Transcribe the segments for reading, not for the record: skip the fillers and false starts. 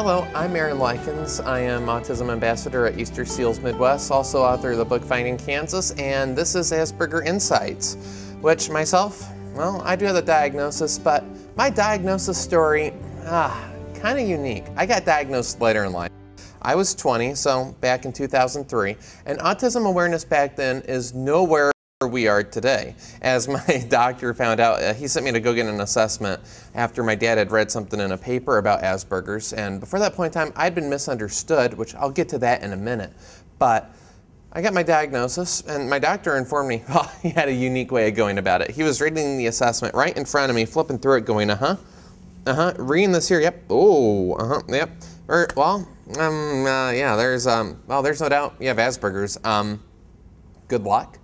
Hello, I'm Likens. I am Autism Ambassador at Easter Seals Midwest, also author of the book Finding Kansas, and this is Asperger Insights, which myself, well, I do have the diagnosis, but my diagnosis story, kind of unique. I got diagnosed later in life. I was 20, so back in 2003, and autism awareness back then is nowhere we are today. As my doctor found out, he sent me to go get an assessment after my dad had read something in a paper about Asperger's, and before that point in time I'd been misunderstood, which I'll get to that in a minute. But I got my diagnosis and my doctor informed me, well, he had a unique way of going about it. He was reading the assessment right in front of me, flipping through it, going, reading this here, yep, oh, yep, yeah, there's no doubt you have Asperger's, good luck.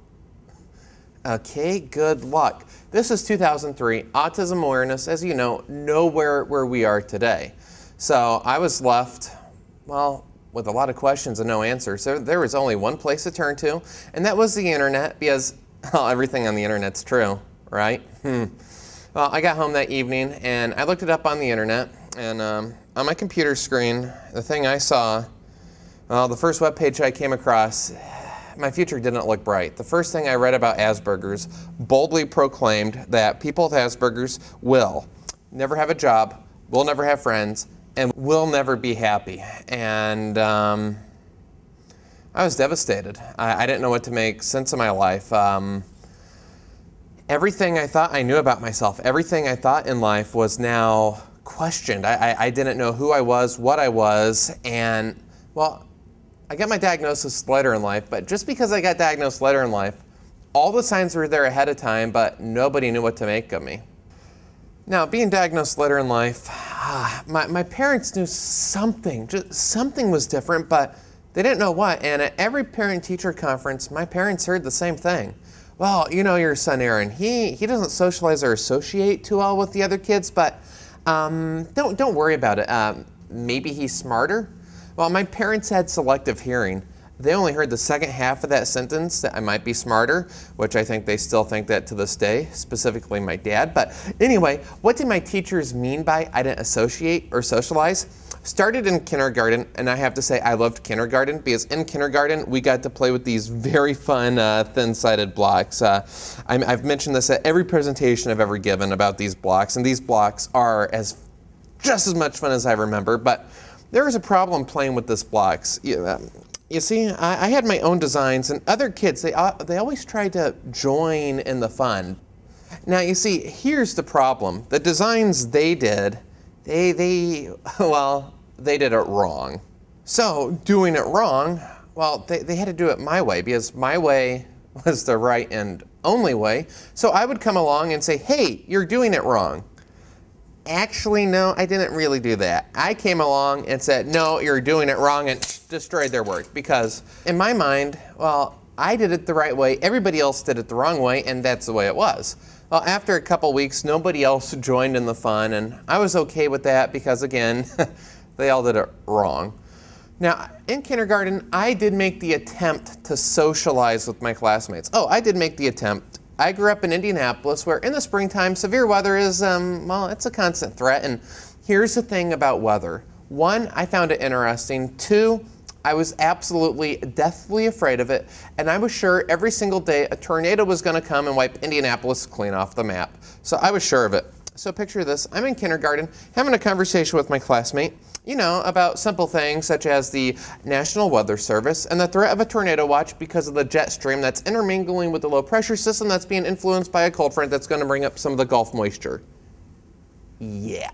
Okay, good luck. This is 2003, autism awareness, as you know, nowhere where we are today. So I was left, well, with a lot of questions and no answers. So there was only one place to turn to, and that was the internet, because everything on the internet's true, right? Well, I got home that evening and I looked it up on the internet, and on my computer screen, the thing I saw, the first web page I came across, my future didn't look bright. The first thing I read about Asperger's boldly proclaimed that people with Asperger's will never have a job, will never have friends, and will never be happy. And I was devastated. I didn't know what to make sense of my life. Everything I thought I knew about myself, everything I thought in life was now questioned. I didn't know who I was, what I was, and, well, I got my diagnosis later in life, but just because I got diagnosed later in life, all the signs were there ahead of time, but nobody knew what to make of me. Now, being diagnosed later in life, my parents knew something, just something was different, but they didn't know what, and at every parent-teacher conference, my parents heard the same thing. Well, you know your son Aaron, he doesn't socialize or associate too well with the other kids, but don't worry about it. Maybe he's smarter. Well, my parents had selective hearing. They only heard the second half of that sentence, that I might be smarter, which I think they still think that to this day, specifically my dad. But anyway, what did my teachers mean by I didn't associate or socialize? Started in kindergarten, and I have to say I loved kindergarten, because in kindergarten we got to play with these very fun thin-sided blocks. I've mentioned this at every presentation I've ever given about these blocks, and these blocks are just as much fun as I remember, but there was a problem playing with these blocks. You see, I had my own designs, and other kids, they always tried to join in the fun. Now, you see, here's the problem. The designs they did, they did it wrong. So, doing it wrong, well, they had to do it my way, because my way was the right and only way. So I would come along and say, hey, you're doing it wrong. Actually, no, I didn't really do that. I came along and said, no, you're doing it wrong, and destroyed their work, because in my mind, well, I did it the right way, everybody else did it the wrong way, and that's the way it was. Well, after a couple weeks, nobody else joined in the fun, and I was okay with that because, again, they all did it wrong. Now, in kindergarten, I did make the attempt to socialize with my classmates. Oh, I did make the attempt. I grew up in Indianapolis, where in the springtime, severe weather is, well, it's a constant threat. And here's the thing about weather. One, I found it interesting. Two, I was absolutely deathly afraid of it. And I was sure every single day a tornado was going to come and wipe Indianapolis clean off the map. So I was sure of it. So picture this. I'm in kindergarten, having a conversation with my classmate, you know, about simple things such as the National Weather Service and the threat of a tornado watch because of the jet stream that's intermingling with the low pressure system that's being influenced by a cold front that's going to bring up some of the Gulf moisture. Yeah.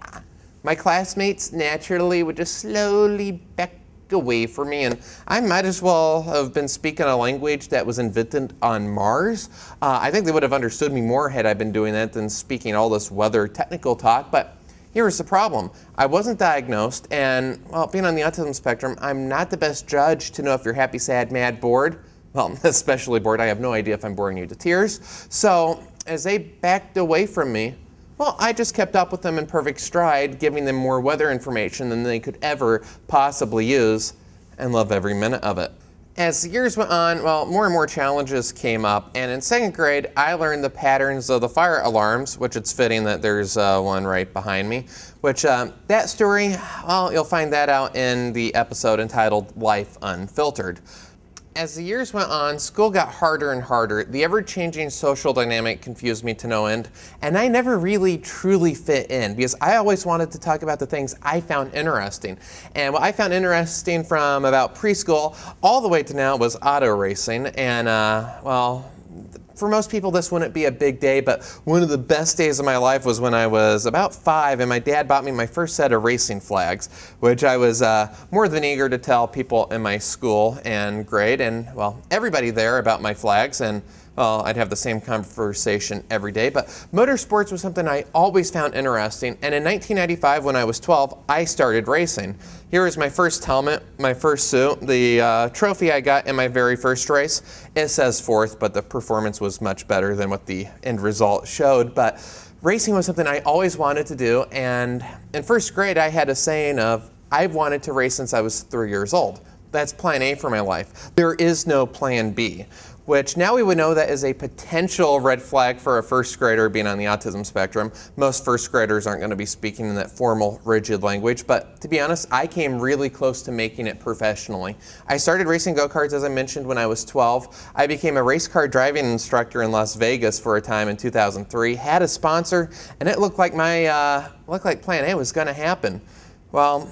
My classmates naturally would just slowly back away from me, and I might as well have been speaking a language that was invented on Mars. I think they would have understood me more had I been doing that than speaking all this weather technical talk, but here's the problem. I wasn't diagnosed, and, well, being on the autism spectrum, I'm not the best judge to know if you're happy, sad, mad, bored. Well, especially bored. I have no idea if I'm boring you to tears. So, as they backed away from me, well, I just kept up with them in perfect stride, giving them more weather information than they could ever possibly use, and love every minute of it. As the years went on, well, more and more challenges came up, and in second grade, I learned the patterns of the fire alarms, which it's fitting that there's one right behind me, which that story, well, you'll find that out in the episode entitled Life Unfiltered. As the years went on, school got harder and harder. The ever-changing social dynamic confused me to no end, and I never really truly fit in because I always wanted to talk about the things I found interesting. And what I found interesting from about preschool all the way to now was auto racing, and well, for most people this wouldn't be a big day, but one of the best days of my life was when I was about 5 and my dad bought me my first set of racing flags, which I was more than eager to tell people in my school and grade and, well, everybody there about my flags, and well, I'd have the same conversation every day. But motorsports was something I always found interesting, and in 1995 when I was 12, I started racing. Here is my first helmet, my first suit, the trophy I got in my very first race. It says 4th, but the performance was much better than what the end result showed. But racing was something I always wanted to do, and in first grade I had a saying of, I've wanted to race since I was 3 years old. That's plan A for my life. There is no plan B, which now we would know that is a potential red flag for a first grader being on the autism spectrum. Most first graders aren't going to be speaking in that formal, rigid language, but to be honest, I came really close to making it professionally. I started racing go-karts, as I mentioned, when I was 12. I became a race car driving instructor in Las Vegas for a time in 2003, had a sponsor, and it looked like my plan A was going to happen. Well,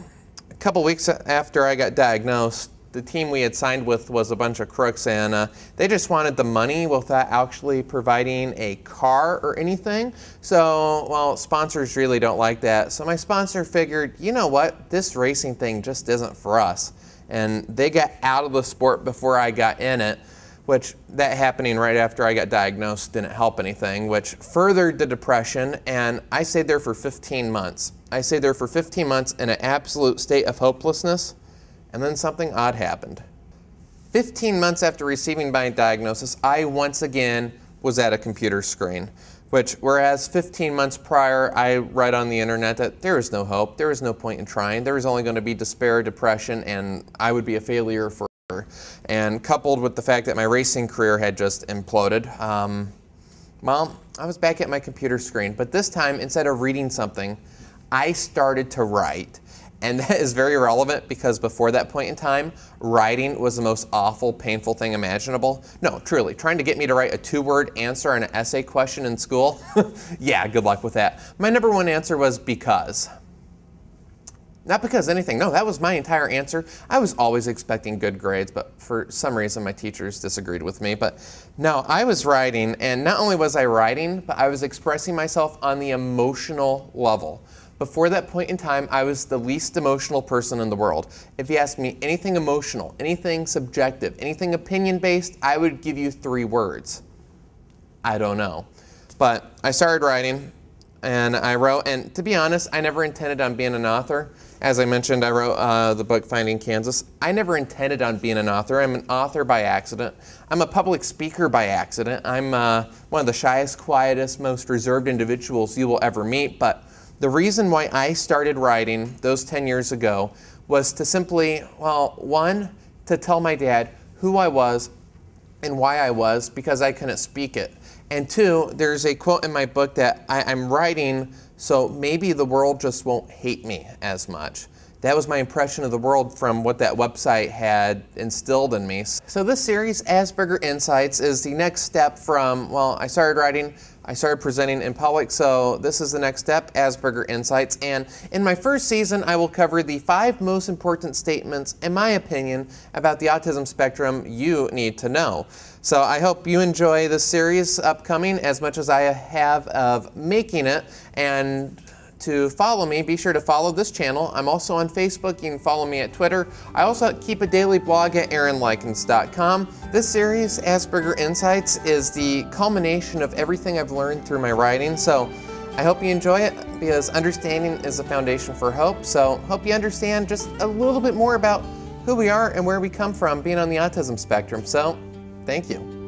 a couple weeks after I got diagnosed, the team we had signed with was a bunch of crooks, and they just wanted the money without actually providing a car or anything. So, well, sponsors really don't like that. So my sponsor figured, you know what, this racing thing just isn't for us. And they got out of the sport before I got in it, which that happening right after I got diagnosed didn't help anything, which furthered the depression, and I stayed there for 15 months. I stayed there for 15 months in an absolute state of hopelessness. And then something odd happened. 15 months after receiving my diagnosis, I once again was at a computer screen, which whereas 15 months prior, I read on the internet that there is no hope, there is no point in trying, there is only going to be despair, depression, and I would be a failure forever. And coupled with the fact that my racing career had just imploded, well, I was back at my computer screen, but this time, instead of reading something, I started to write. And that is very relevant because before that point in time, writing was the most awful, painful thing imaginable. No, truly, trying to get me to write a 2-word answer on an essay question in school, yeah, good luck with that. My number one answer was because. Not because anything, no, that was my entire answer. I was always expecting good grades, but for some reason my teachers disagreed with me. But no, I was writing, and not only was I writing, but I was expressing myself on the emotional level. Before that point in time, I was the least emotional person in the world. If you asked me anything emotional, anything subjective, anything opinion-based, I would give you 3 words. I don't know. But I started writing, and I wrote, and to be honest, I never intended on being an author. As I mentioned, I wrote the book Finding Kansas. I never intended on being an author. I'm an author by accident. I'm a public speaker by accident. I'm one of the shyest, quietest, most reserved individuals you will ever meet, but the reason why I started writing those 10 years ago was to simply, well, 1, to tell my dad who I was and why I was because I couldn't speak it. And 2, there's a quote in my book that I'm writing so maybe the world just won't hate me as much. That was my impression of the world from what that website had instilled in me. So this series, Asperger Insights, is the next step from, well, I started writing, I started presenting in public, so this is the next step, Asperger Insights. And in my first season, I will cover the 5 most important statements, in my opinion, about the autism spectrum you need to know. So I hope you enjoy this series upcoming as much as I have of making it. And to follow me, be sure to follow this channel. I'm also on Facebook. You can follow me at Twitter. I also keep a daily blog at aaronlikens.com. This series, Asperger Insights, is the culmination of everything I've learned through my writing. So I hope you enjoy it because understanding is the foundation for hope. So hope you understand just a little bit more about who we are and where we come from being on the autism spectrum. So thank you.